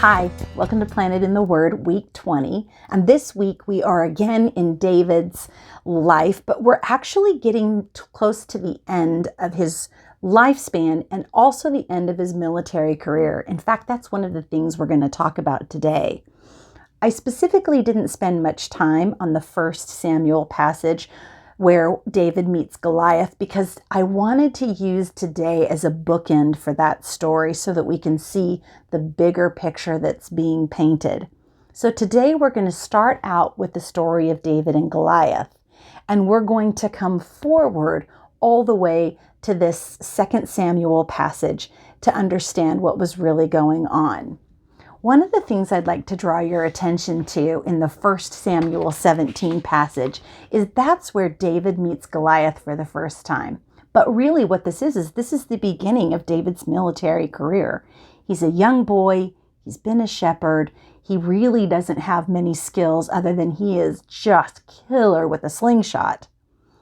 Hi, welcome to Planet in the Word, week 20. And this week we are again in David's life, but we're actually getting close to the end of his lifespan and also the end of his military career. In fact, that's one of the things we're going to talk about today. I specifically didn't spend much time on the 1 Samuel passage where David meets Goliath because I wanted to use today as a bookend for that story so that we can see the bigger picture that's being painted. So today we're going to start out with the story of David and Goliath, and we're going to come forward all the way to this 2 Samuel passage to understand what was really going on. One of the things I'd like to draw your attention to in the 1 Samuel 17 passage is that's where David meets Goliath for the first time. But really what this is the beginning of David's military career. He's a young boy, he's been a shepherd, he really doesn't have many skills other than he is just killer with a slingshot.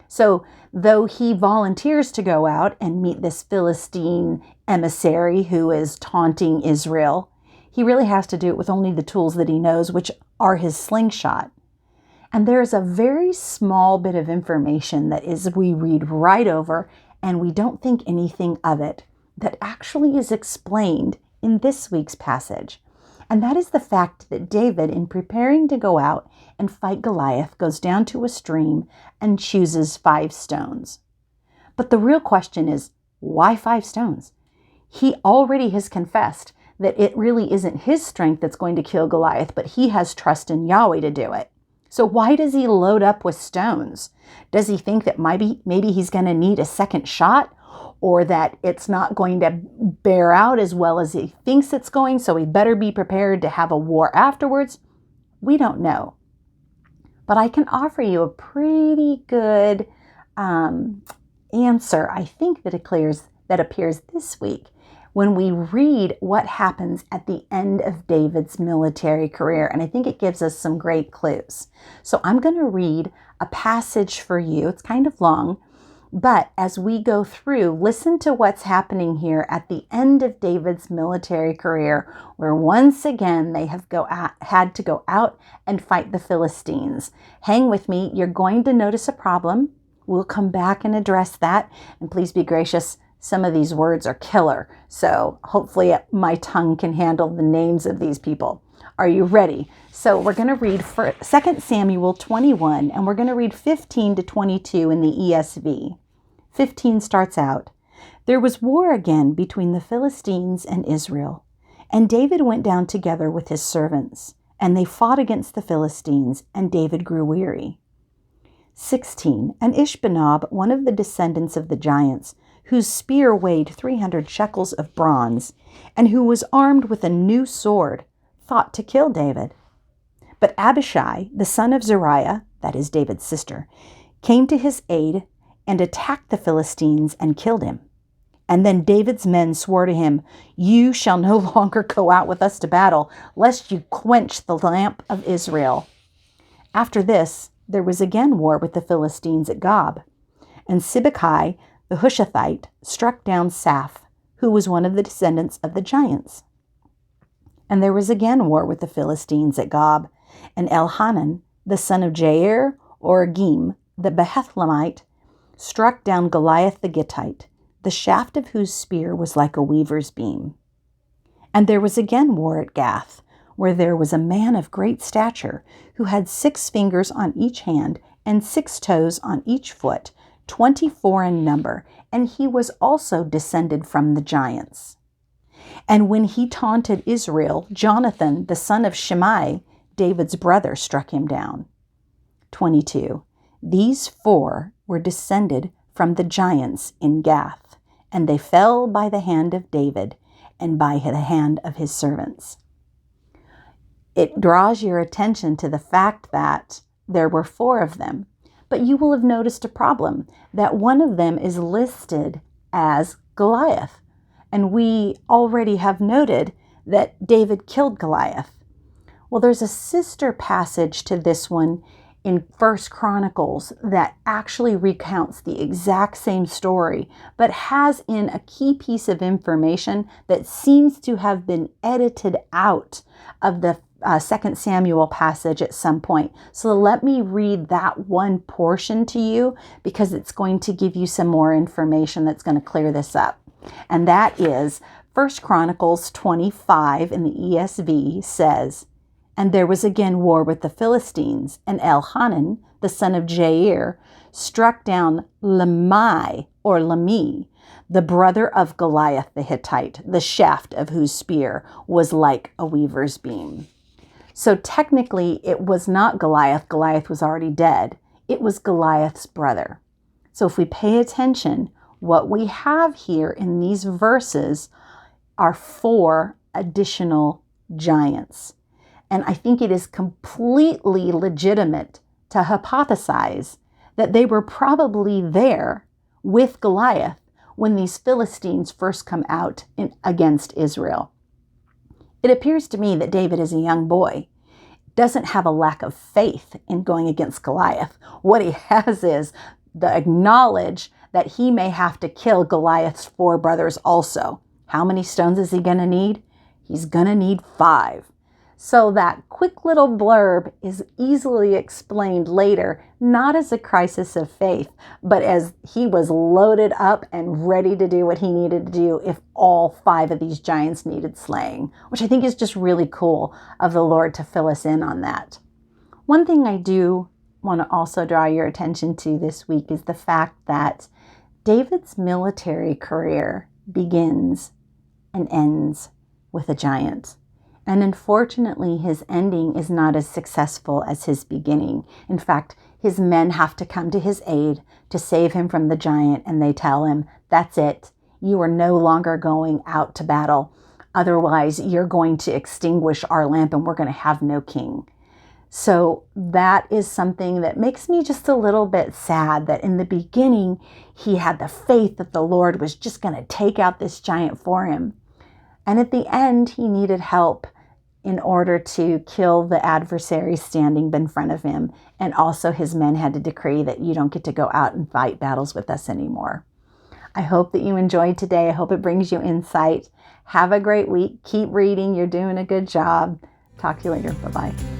So though he volunteers to go out and meet this Philistine emissary who is taunting Israel, he really has to do it with only the tools that he knows, which are his slingshot. And there's a very small bit of information that we read right over and we don't think anything of it that actually is explained in this week's passage. And that is the fact that David, in preparing to go out and fight Goliath, goes down to a stream and chooses 5 stones. But the real question is, why 5 stones? He already has confessed that it really isn't his strength that's going to kill Goliath, but he has trust in Yahweh to do it. So why does he load up with stones? Does he think that maybe he's going to need a second shot, or that it's not going to bear out as well as he thinks it's going, so he better be prepared to have a war afterwards? We don't know. But I can offer you a pretty good answer, I think, that appears this week when we read what happens at the end of David's military career. And I think it gives us some great clues. So I'm going to read a passage for you. It's kind of long, but as we go through, listen to what's happening here at the end of David's military career, where once again they have had to go out and fight the Philistines. Hang with me. You're going to notice a problem. We'll come back and address that. And please be gracious. Some of these words are killer, so hopefully my tongue can handle the names of these people. Are you ready? So we're going to read 2 Samuel 21, and we're going to read 15 to 22 in the ESV. 15 starts out, "There was war again between the Philistines and Israel, and David went down together with his servants, and they fought against the Philistines, and David grew weary." 16, "And Ishbenob, one of the descendants of the giants, whose spear weighed 300 shekels of bronze, and who was armed with a new sword, thought to kill David. But Abishai, the son of Zeruiah," that is David's sister, "came to his aid and attacked the Philistines and killed him. And then David's men swore to him, 'You shall no longer go out with us to battle, lest you quench the lamp of Israel.' After this, there was again war with the Philistines at Gob, and Sibbecai, the Hushathite, struck down Saph, who was one of the descendants of the giants. And there was again war with the Philistines at Gob, and Elhanan, the son of Jair, or Agim, the Bethlehemite, struck down Goliath the Gittite, the shaft of whose spear was like a weaver's beam. And there was again war at Gath, where there was a man of great stature, who had 6 fingers on each hand and 6 toes on each foot, 24 in number, and he was also descended from the giants. And when he taunted Israel, Jonathan, the son of Shimei, David's brother, struck him down." 22. "These 4 were descended from the giants in Gath, and they fell by the hand of David and by the hand of his servants." It draws your attention to the fact that there were 4 of them. But you will have noticed a problem, that one of them is listed as Goliath. And we already have noted that David killed Goliath. Well, there's a sister passage to this one in First Chronicles that actually recounts the exact same story, but has in a key piece of information that seems to have been edited out of the 2 Samuel passage at some point. So let me read that one portion to you, because it's going to give you some more information that's going to clear this up. And that is 1 Chronicles 25 in the ESV says, "And there was again war with the Philistines, and Elhanan, the son of Jair, struck down Lamai, or Lami, the brother of Goliath the Hittite, the shaft of whose spear was like a weaver's beam." So technically, it was not Goliath. Goliath was already dead. It was Goliath's brother. So if we pay attention, what we have here in these verses are 4 additional giants. And I think it is completely legitimate to hypothesize that they were probably there with Goliath when these Philistines first come out against Israel. It appears to me that David is a young boy, doesn't have a lack of faith in going against Goliath. What he has is the knowledge that he may have to kill Goliath's 4 brothers also. How many stones is he going to need? He's going to need 5. So that quick little blurb is easily explained later, not as a crisis of faith, but as he was loaded up and ready to do what he needed to do if all 5 of these giants needed slaying, which I think is just really cool of the Lord to fill us in on that. One thing I do want to also draw your attention to this week is the fact that David's military career begins and ends with a giant. And unfortunately, his ending is not as successful as his beginning. In fact, his men have to come to his aid to save him from the giant, and they tell him, "That's it. You are no longer going out to battle. Otherwise, you're going to extinguish our lamp and we're going to have no king." So that is something that makes me just a little bit sad that in the beginning, he had the faith that the Lord was just going to take out this giant for him. And at the end, he needed help in order to kill the adversary standing in front of him. And also his men had to decree that you don't get to go out and fight battles with us anymore. I hope that you enjoyed today. I hope it brings you insight. Have a great week. Keep reading. You're doing a good job. Talk to you later. Bye-bye.